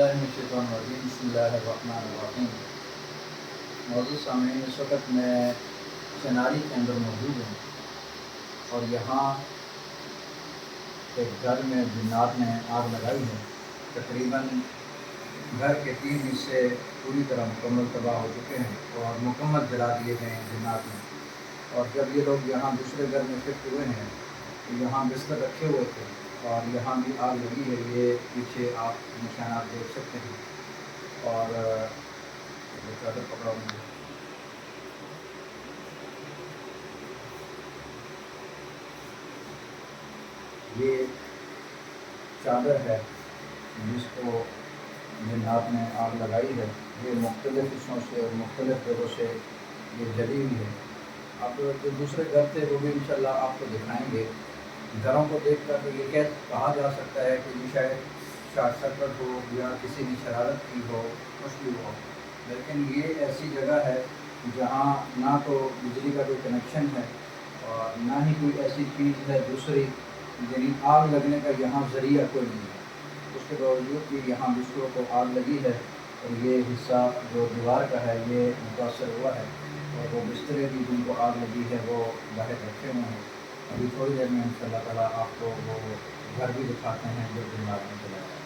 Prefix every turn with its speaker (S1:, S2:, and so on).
S1: बिस्मिल्लाहिर्रहमानिर्रहीम बिस्मिल्लाहिर्रहमानिर्रहीम। मौजूद सामईन, इस वक्त मैं चनारी के अंदर मौजूद हूँ और यहाँ एक घर में जिन्नात ने आग लगाई है। तकरीबन घर के 3 हिस्से पूरी तरह मुकम्मल तबाह हो चुके हैं और मुकम्मल जला दिए गए हैं जिन्नात ने। और जब ये लोग यहाँ दूसरे घर में शिफ्ट हुए हैं तो यहाँ बिस्तर रखे हुए थे और यहाँ भी आग लगी है। ये पीछे आप निशानात देख सकते हैं। और चादर पकड़ा हुआ है। ये चादर है जिसको जिन्नात ने आग लगाई है। ये मुख्तलिफ हिस्सों से और मुख्तलिफ जगहों से ये जली हुई है। अब जो दूसरे घर थे वो भी इंशाल्लाह आपको दिखाएंगे। घरों को देख कर तो ये कहा जा सकता है कि ये शायद शॉर्ट सर्किट हो या किसी ने शरारत की हो, कुछ भी हो, लेकिन ये ऐसी जगह है जहाँ ना तो बिजली का कोई कनेक्शन है और ना ही कोई ऐसी चीज़ है दूसरी, यानी आग लगने का यहाँ ज़रिया कोई नहीं है। उसके बावजूद कि यहाँ बिस्तरों को आग लगी है और ये हिस्सा जो दीवार का है ये मुतासर हुआ है और वो बिस्तरे भी जिनको आग लगी है वो बाहर रखे हुए हैं। अभी थोड़ी देर में इंशाअल्लाह ताला आपको वो घर भी दिखाते हैं जो जिन्नात ने जलाया।